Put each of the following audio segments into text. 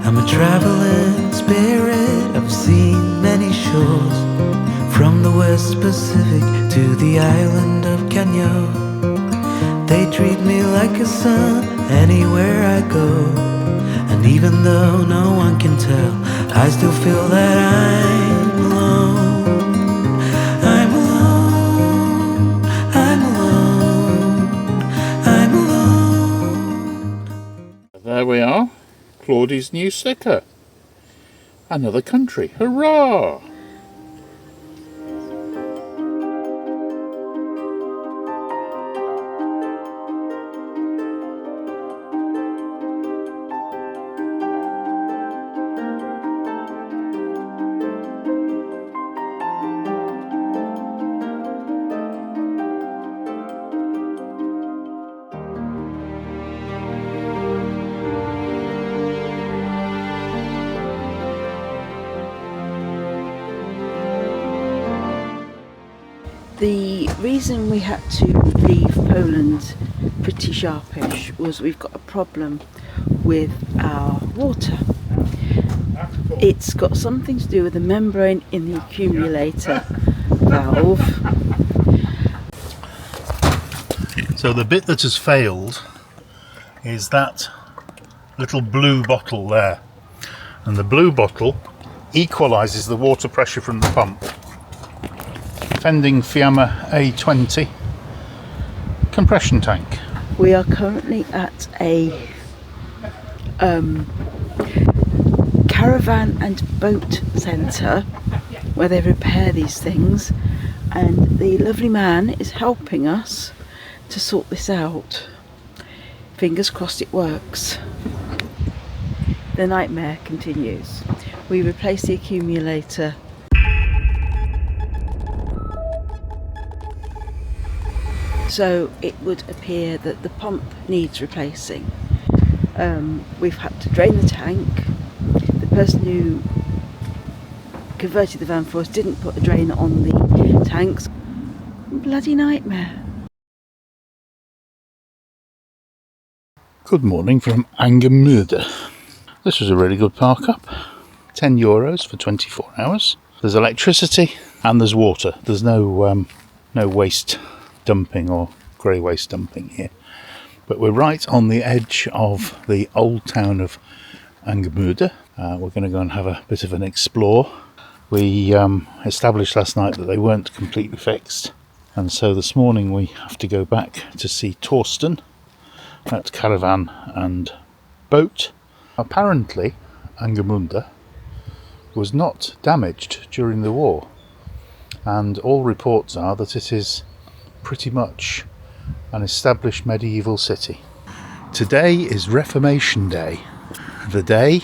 I'm a traveling spirit, I've seen many shores, from the West Pacific to the island of Kenya. They treat me like a son anywhere I go, and even though no one can tell, I still feel that I'm alone. I'm alone, I'm alone, I'm alone. There we are, Claude's new sticker. Another country, hurrah! The reason we had to leave Poland pretty sharpish was we've got a problem with our water. It's got something to do with the membrane in the accumulator valve. So the bit that has failed is that little blue bottle there, and the blue bottle equalises the water pressure from the pump. Fending Fiamma A20 compression tank. We are currently at a caravan and boat centre where they repair these things, and the lovely man is helping us to sort this out. Fingers crossed it works. The nightmare continues. We replace the accumulator. So it would appear that the pump needs replacing. We've had to drain the tank. The person who converted the van for us didn't put a drain on the tanks. Bloody nightmare. Good morning from Angermude. This was a really good park up. €10 for 24 hours. There's electricity and there's water. There's no waste dumping or grey waste dumping here, but we're right on the edge of the old town of Angermude. We're going to go and have a bit of an explore. We established last night that they weren't completely fixed, and so this morning we have to go back to see Torsten at Caravan and Boat. Apparently Angermude was not damaged during the war, and all reports are that it is pretty much an established medieval city. Today is Reformation Day, the day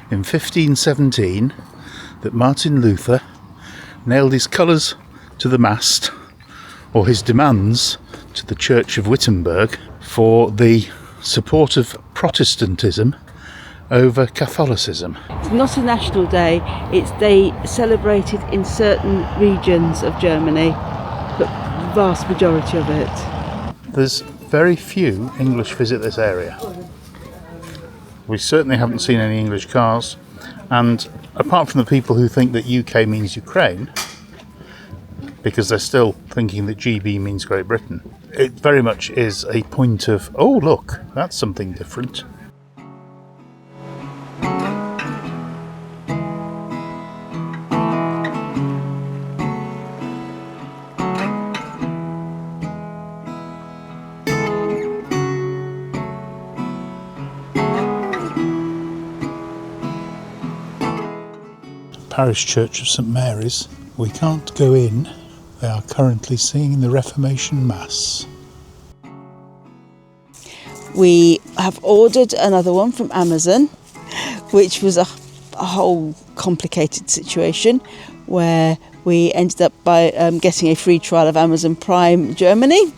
in 1517 that Martin Luther nailed his colours to the mast, or his demands to the Church of Wittenberg, for the support of Protestantism over Catholicism. It's not a national day, it's day celebrated in certain regions of Germany, but the vast majority of it. There's very few English visit this area. We certainly haven't seen any English cars, and apart from the people who think that UK means Ukraine, because they're still thinking that GB means Great Britain, it very much is a point of, oh look, that's something different. Parish Church of St Mary's. We can't go in. They are currently singing the Reformation Mass. We have ordered another one from Amazon, which was a whole complicated situation where we ended up by getting a free trial of Amazon Prime Germany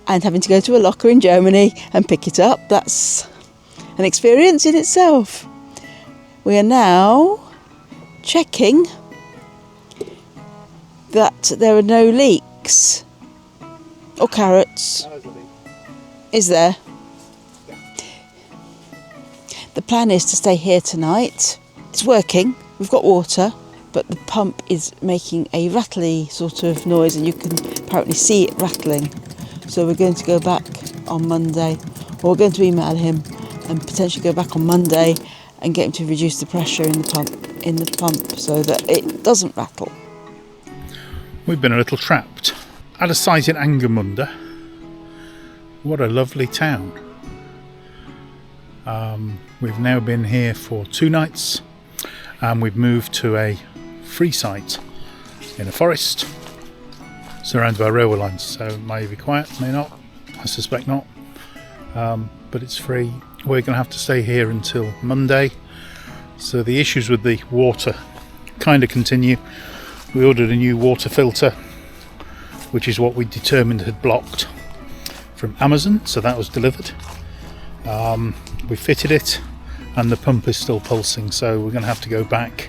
and having to go to a locker in Germany and pick it up. That's an experience in itself. We are now checking that there are no leaks or carrots. Is there? The plan is to stay here tonight. It's working, we've got water, but the pump is making a rattly sort of noise and you can apparently see it rattling. So we're going to go back on Monday, or we're going to email him and potentially go back on Monday and get him to reduce the pressure in the pump so that it doesn't rattle. We've been a little trapped at a site in Angermunde. What a lovely town. We've now been here for 2 nights and we've moved to a free site in a forest surrounded by railway lines, so it may be quiet, may not, I suspect not, but it's free. We're going to have to stay here until Monday, so the issues with the water kind of continue. We ordered a new water filter, which is what we determined had blocked, from Amazon, so that was delivered. We fitted it and the pump is still pulsing, so we're going to have to go back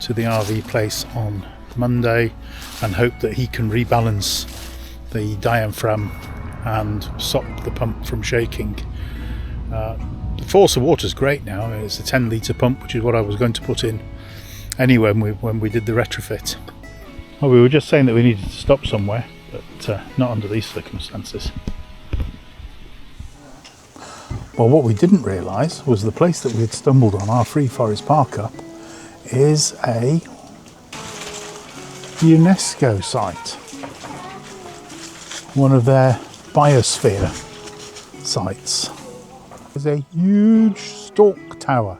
to the RV place on Monday and hope that he can rebalance the diaphragm and stop the pump from shaking. The force of water is great now. It's a 10 litre pump, which is what I was going to put in anyway when we did the retrofit. Well, we were just saying that we needed to stop somewhere, but not under these circumstances. Well, what we didn't realise was the place that we had stumbled on, our Free Forest Park Up, is a UNESCO site. One of their biosphere sites. There's a huge stork tower.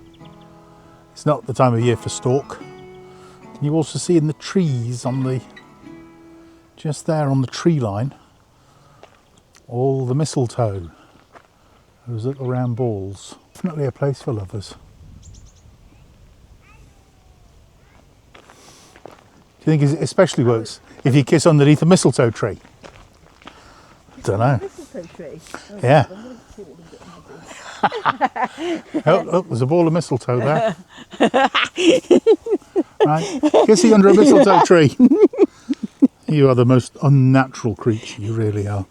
It's not the time of year for stork. Can you also see in the trees on the, just there on the tree line, all the mistletoe. Those little round balls. Definitely a place for lovers. Do you think it especially works if you kiss underneath a mistletoe tree? I don't know. Mistletoe tree? Oh, yeah. Oh, look, there's a ball of mistletoe there. Right, kissing under a mistletoe tree. You are the most unnatural creature, you really are.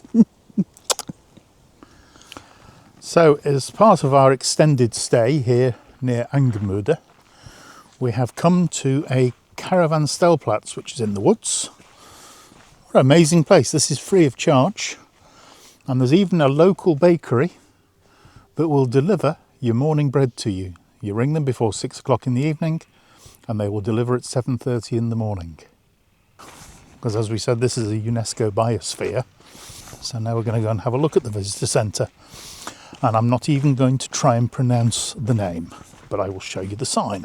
So, as part of our extended stay here near Angermunde, we have come to a caravan stellplatz, which is in the woods. What an amazing place. This is free of charge, and there's even a local bakery that will deliver your morning bread to you. You ring them before 6 o'clock in the evening and they will deliver at 7:30 in the morning. Because as we said, this is a UNESCO Biosphere. So now we're going to go and have a look at the visitor centre. And I'm not even going to try and pronounce the name, but I will show you the sign.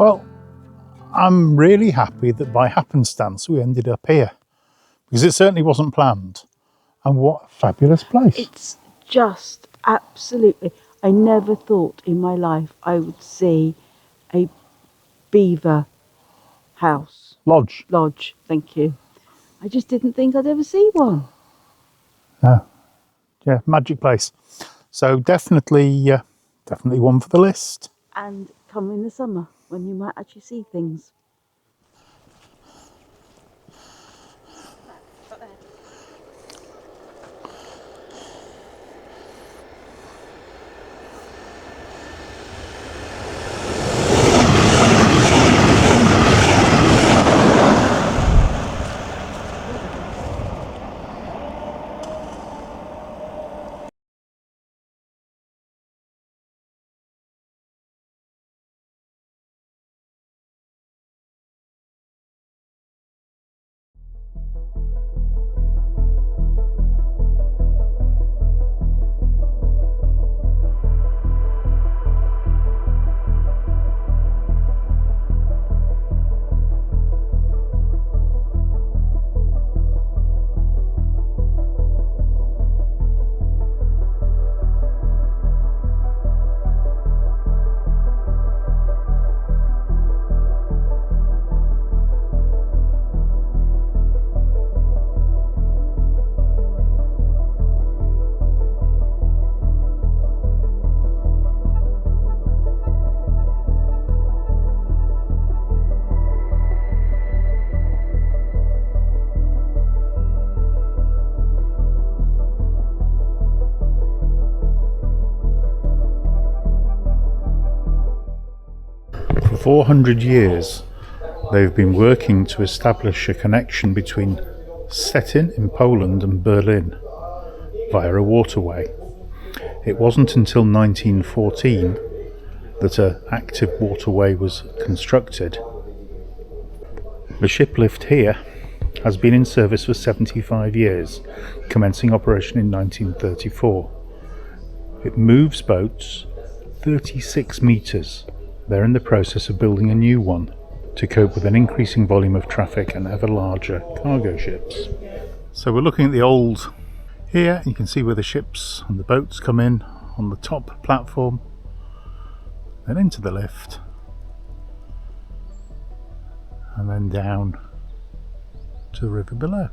Well, I'm really happy that by happenstance we ended up here, because it certainly wasn't planned. And what a fabulous place. It's just absolutely... I never thought in my life I would see a beaver house. Lodge. Lodge, thank you. I just didn't think I'd ever see one. No. Yeah, magic place. So definitely one for the list. And come in the summer when you might actually see things. For 400 years, they've been working to establish a connection between Stettin in Poland and Berlin via a waterway. It wasn't until 1914 that an active waterway was constructed. The ship lift here has been in service for 75 years, commencing operation in 1934. It moves boats 36 metres. They're in the process of building a new one to cope with an increasing volume of traffic and ever larger cargo ships. So we're looking at the old here. You can see where the ships and the boats come in on the top platform, then into the lift, and then down to the river below.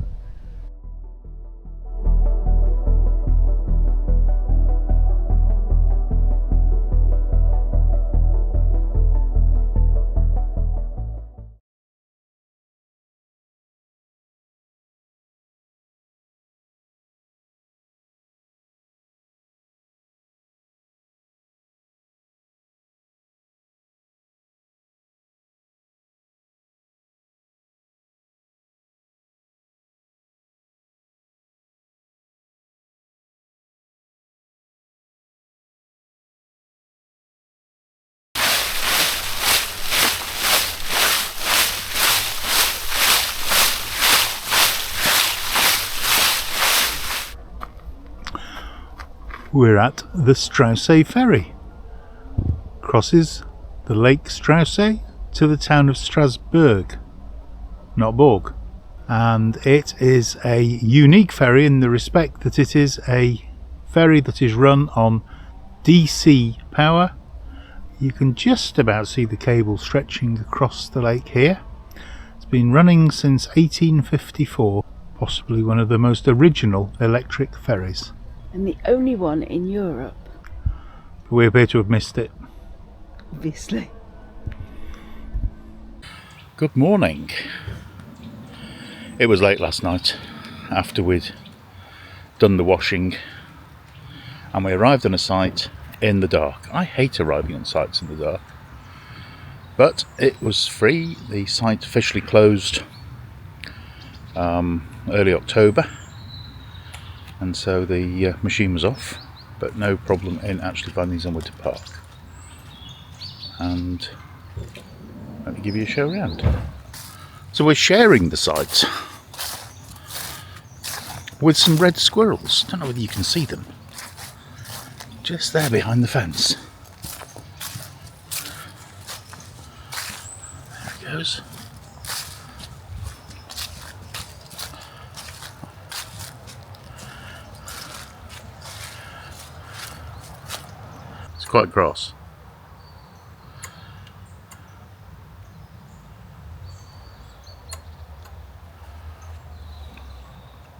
We're at the Straussee ferry. Crosses the Lake Straussee to the town of Strasbourg, not Borg. And it is a unique ferry in the respect that it is a ferry that is run on DC power. You can just about see the cable stretching across the lake here. It's been running since 1854, possibly one of the most original electric ferries. And the only one in Europe. We appear to have missed it. Obviously. Good morning. It was late last night after we'd done the washing, and we arrived on a site in the dark. I hate arriving on sites in the dark, but it was free. The site officially closed early October, and so the machine was off, but no problem in actually finding somewhere to park. And let me give you a show around. So we're sharing the site with some red squirrels. Don't know whether you can see them. Just there behind the fence. There it goes. It's quite gross.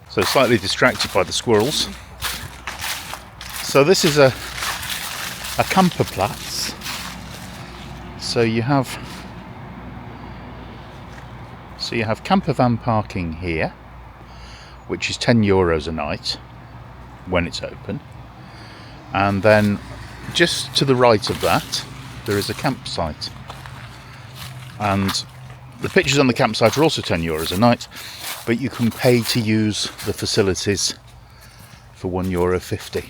So slightly distracted by the squirrels. So this is a camperplatz. So you have campervan parking here, which is €10 a night when it's open, and then just to the right of that there is a campsite, and the pictures on the campsite are also €10 a night, but you can pay to use the facilities for €1.50.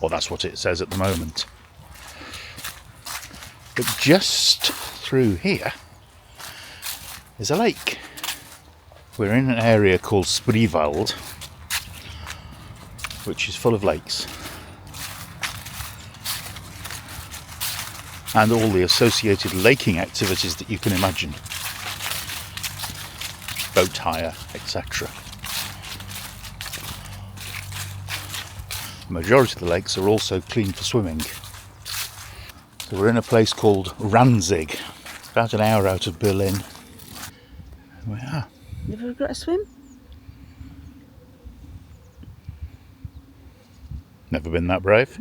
Well, that's what it says at the moment. But just through here is a lake. We're in an area called Spreewald, which is full of lakes and all the associated laking activities that you can imagine. Boat hire, etc. The majority of the lakes are also clean for swimming. So we're in a place called Ranzig. It's about an hour out of Berlin. We are. Have you got a swim? Never been that brave.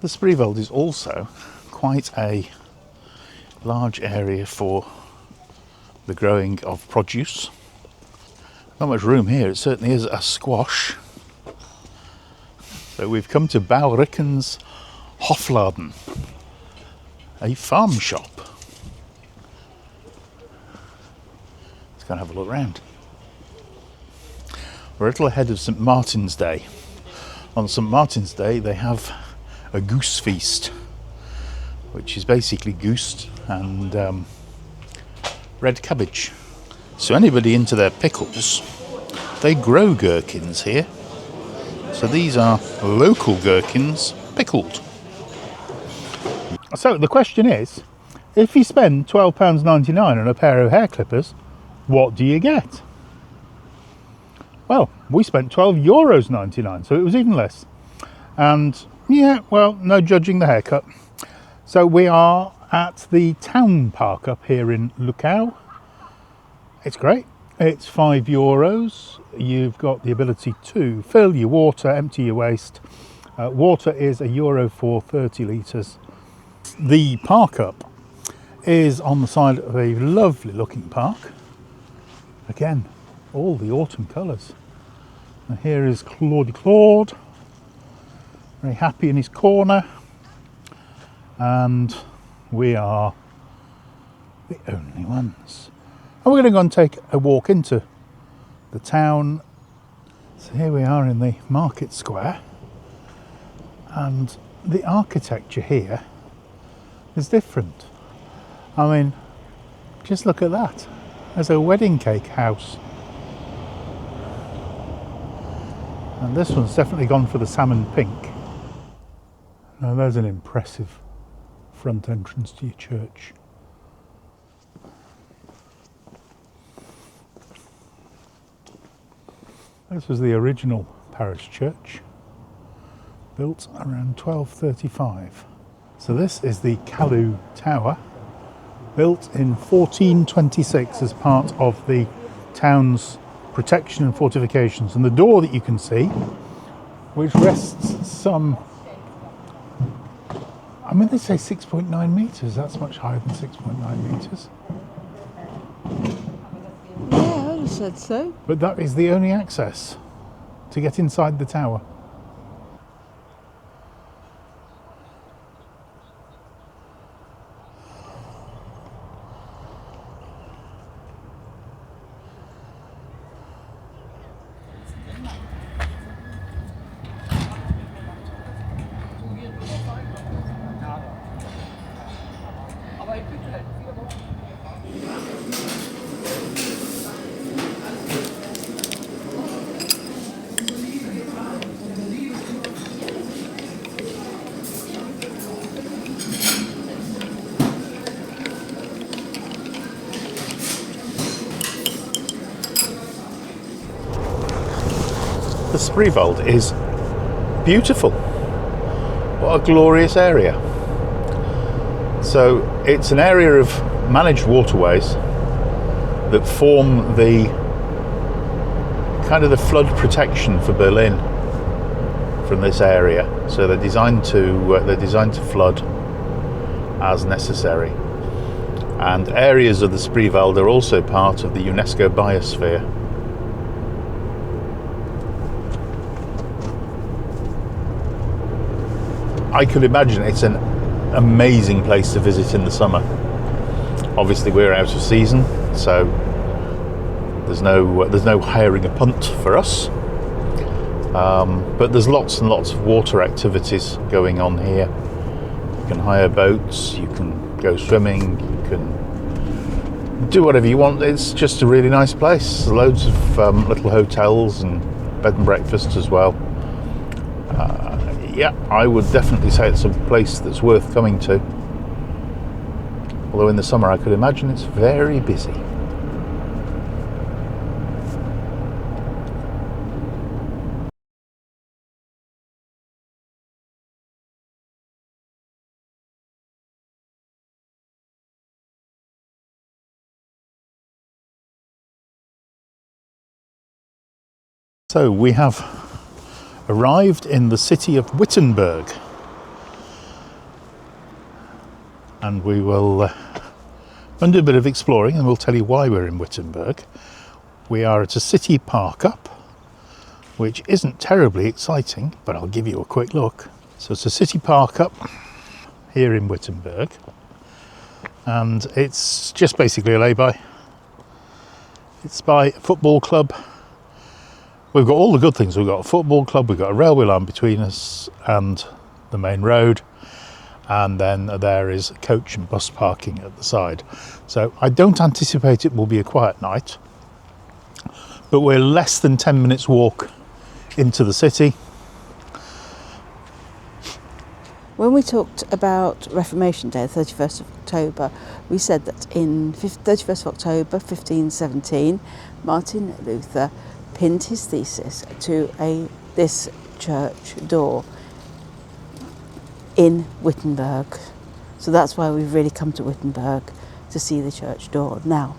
The Spreewald is also quite a large area for the growing of produce. Not much room here, it certainly is a squash. So we've come to Bauricken's Hofladen, a farm shop. Let's go and have a look around. We're a little ahead of St. Martin's Day. On St. Martin's Day they have a goose feast, which is basically goose and red cabbage. So anybody into their pickles, they grow gherkins here. So these are local gherkins pickled. So the question is, if you spend £12.99 on a pair of hair clippers, what do you get? Well, we spent €12.99, so it was even less. And yeah, well, no judging the haircut. So we are at the town park up here in Luckau. It's great. It's €5. You've got the ability to fill your water, empty your waste. Water is €1 for 30 litres. The park up is on the side of a lovely looking park. Again, all the autumn colours. And here is Claude. Very happy in his corner, and we are the only ones. And we're going to go and take a walk into the town. So here we are in the market square, and the architecture here is different. I mean, just look at that. There's a wedding cake house. And this one's definitely gone for the salmon pink. Now there's an impressive front entrance to your church. This was the original parish church, built around 1235. So this is the Kalu Tower, built in 1426 as part of the town's protection and fortifications. And the door that you can see, which rests some, I mean, they say 6.9 metres. That's much higher than 6.9 metres. Yeah, I would have said so. But that is the only access to get inside the tower. the Spreewald is beautiful. What a glorious area. So it's an area of managed waterways that form the kind of the flood protection for Berlin from this area. So they're designed to flood as necessary. And areas of the Spreewald are also part of the UNESCO Biosphere. I could imagine it's an amazing place to visit in the summer. Obviously we're out of season, so there's no hiring a punt for us. But there's lots and lots of water activities going on here. You can hire boats, you can go swimming, you can do whatever you want. It's just a really nice place. Loads of little hotels and bed and breakfast as well. Yeah, I would definitely say it's a place that's worth coming to. Although in the summer I could imagine it's very busy. So we have arrived in the city of Wittenberg, and we will do a bit of exploring, and we'll tell you why we're in Wittenberg. We are at a city park-up, which isn't terribly exciting, but I'll give you a quick look. So it's a city park-up here in Wittenberg, and it's just basically a lay-by. It's by a football club. We've got all the good things. We've got a football club, we've got a railway line between us and the main road, and then there is coach and bus parking at the side. So I don't anticipate it will be a quiet night, but we're less than 10 minutes walk into the city. When we talked about Reformation Day, 31st of October, we said that in 31st of October 1517, Martin Luther pinned his thesis to this church door in Wittenberg. So that's why we've really come to Wittenberg, to see the church door. Now,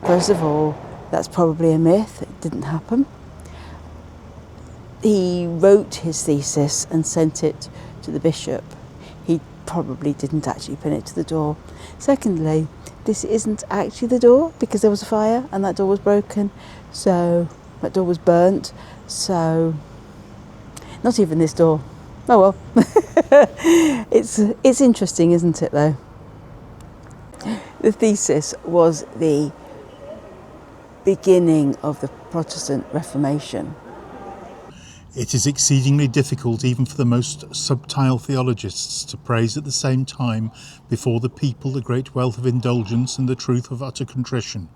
first of all, that's probably a myth. It didn't happen. He wrote his thesis and sent it to the bishop. He probably didn't actually pin it to the door. Secondly, this isn't actually the door, because there was a fire and that door was broken, so that door was burnt, so not even this door. Oh well. It's interesting, isn't it, though? The thesis was the beginning of the Protestant Reformation. It is exceedingly difficult even for the most subtile theologists to praise at the same time before the people the great wealth of indulgence and the truth of utter contrition.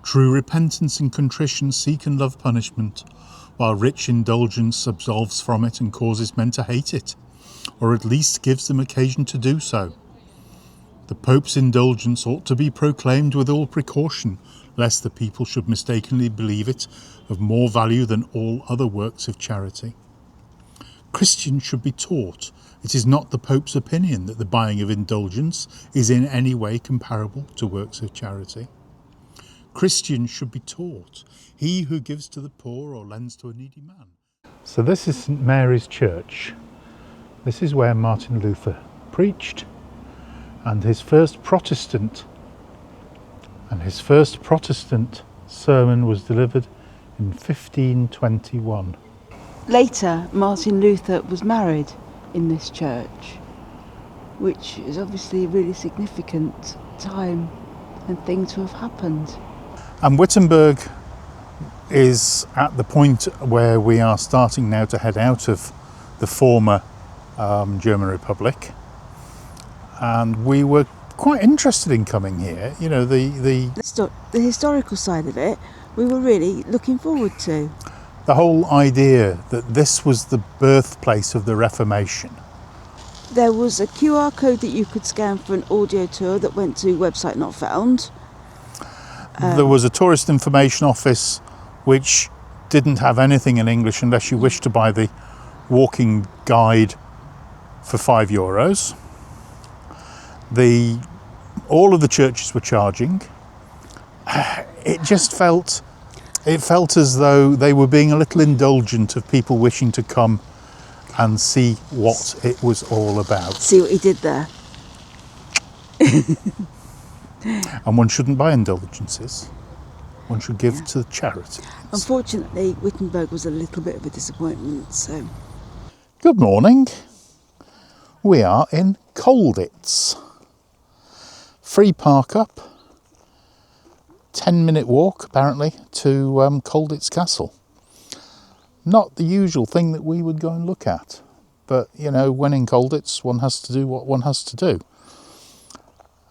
True repentance and contrition seek and love punishment, while rich indulgence absolves from it and causes men to hate it, or at least gives them occasion to do so. The Pope's indulgence ought to be proclaimed with all precaution, lest the people should mistakenly believe it of more value than all other works of charity. Christians should be taught it is not the Pope's opinion that the buying of indulgence is in any way comparable to works of charity. Christians should be taught he who gives to the poor or lends to a needy man. So this is St Mary's Church. This is where Martin Luther preached, and his first Protestant sermon was delivered in 1521. Later, Martin Luther was married in this church, which is obviously a really significant time and thing to have happened. And Wittenberg is at the point where we are starting now to head out of the former German Republic, and we were quite interested in coming here. You know, the historical side of it, we were really looking forward to. The whole idea that this was the birthplace of the Reformation. There was a QR code that you could scan for an audio tour that went to website not found. There was a tourist information office which didn't have anything in English unless you wished to buy the walking guide for €5. All of the churches were charging. It just felt as though they were being a little indulgent of people wishing to come and see what it was all about. See what he did there? And one shouldn't buy indulgences. One should give to charity. Unfortunately, Wittenberg was a little bit of a disappointment, so... Good morning. We are in Colditz. Free park up. 10-minute walk, apparently, to Colditz Castle. Not the usual thing that we would go and look at. But, you know, when in Colditz, one has to do what one has to do.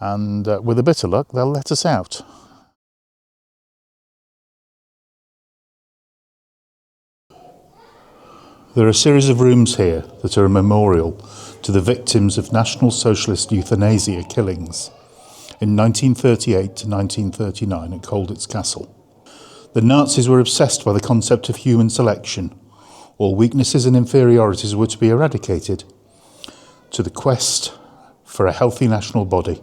And with a bit of luck, they'll let us out. There are a series of rooms here that are a memorial to the victims of National Socialist euthanasia killings in 1938 to 1939 at Colditz Castle. The Nazis were obsessed by the concept of human selection. All weaknesses and inferiorities were to be eradicated, to the quest for a healthy national body.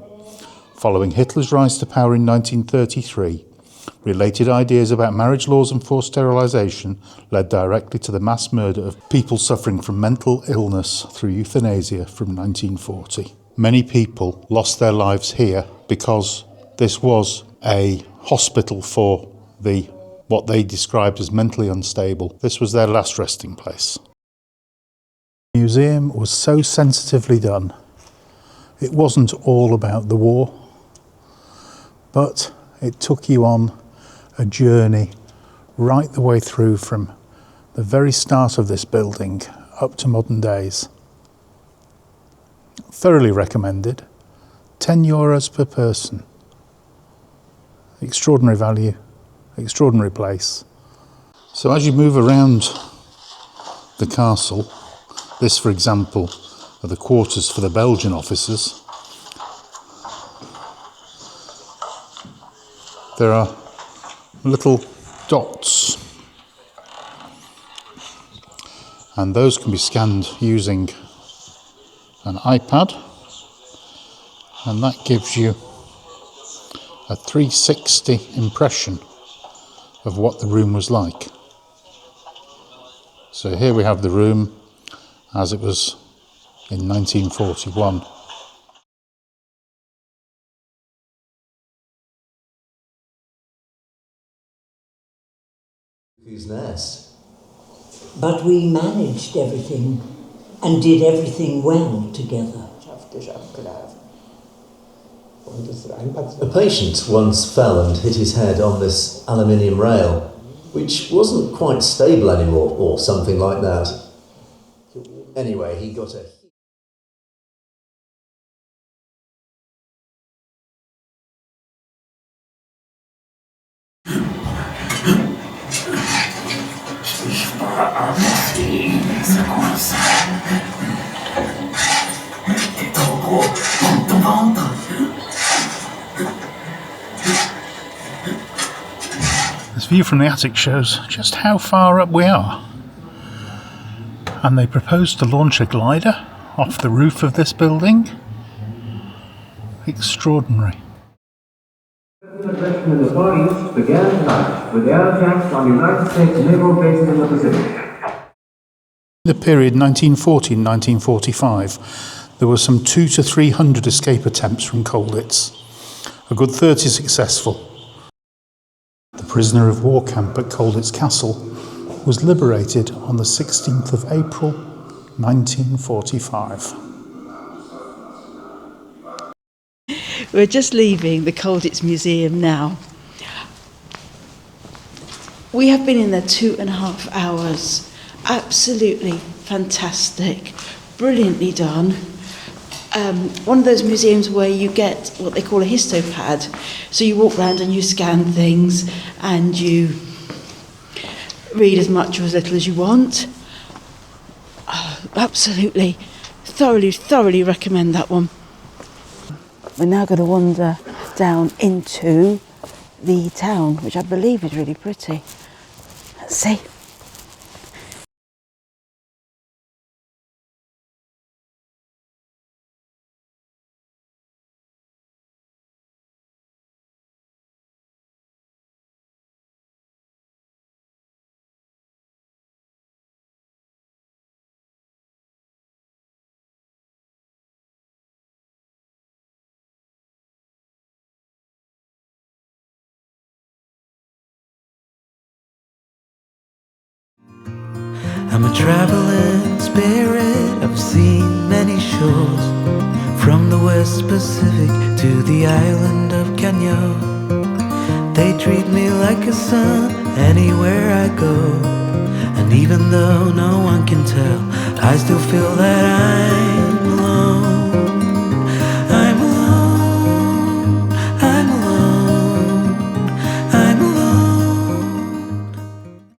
Following Hitler's rise to power in 1933, related ideas about marriage laws and forced sterilisation led directly to the mass murder of people suffering from mental illness through euthanasia from 1940. Many people lost their lives here because this was a hospital for what they described as mentally unstable. This was their last resting place. The museum was so sensitively done. It wasn't all about the war, but it took you on a journey right the way through from the very start of this building up to modern days. Thoroughly recommended. €10 per person. Extraordinary value, extraordinary place. So as you move around the castle, this, for example, are the quarters for the Belgian officers. There are little dots, and those can be scanned using an iPad, and that gives you a 360 impression of what the room was like. So here we have the room as it was in 1941. Who's nest? But we managed everything and did everything well together. A patient once fell and hit his head on this aluminium rail, which wasn't quite stable anymore, or something like that. Anyway, he got a... This view from the attic shows just how far up we are. And they proposed to launch a glider off the roof of this building. Extraordinary. The aggression in the Far East began tonight with air attacks on United States naval bases in the Pacific. In the period 1940-1945, there were some 200 to 300 escape attempts from Colditz, a good 30 successful. The prisoner of war camp at Colditz Castle was liberated on the 16th of April 1945. We're just leaving the Colditz Museum now. We have been in there 2.5 hours. Absolutely fantastic, brilliantly done. One of those museums where you get what they call a histopad. So you walk around and you scan things and you read as much or as little as you want. Absolutely, thoroughly recommend that one. We're now going to wander down into the town, which I believe is really pretty. Let's see. I'm a traveling spirit, I've seen many shores, from the West Pacific to the island of Cano. They treat me like a son anywhere I go, and even though no one can tell, I still feel that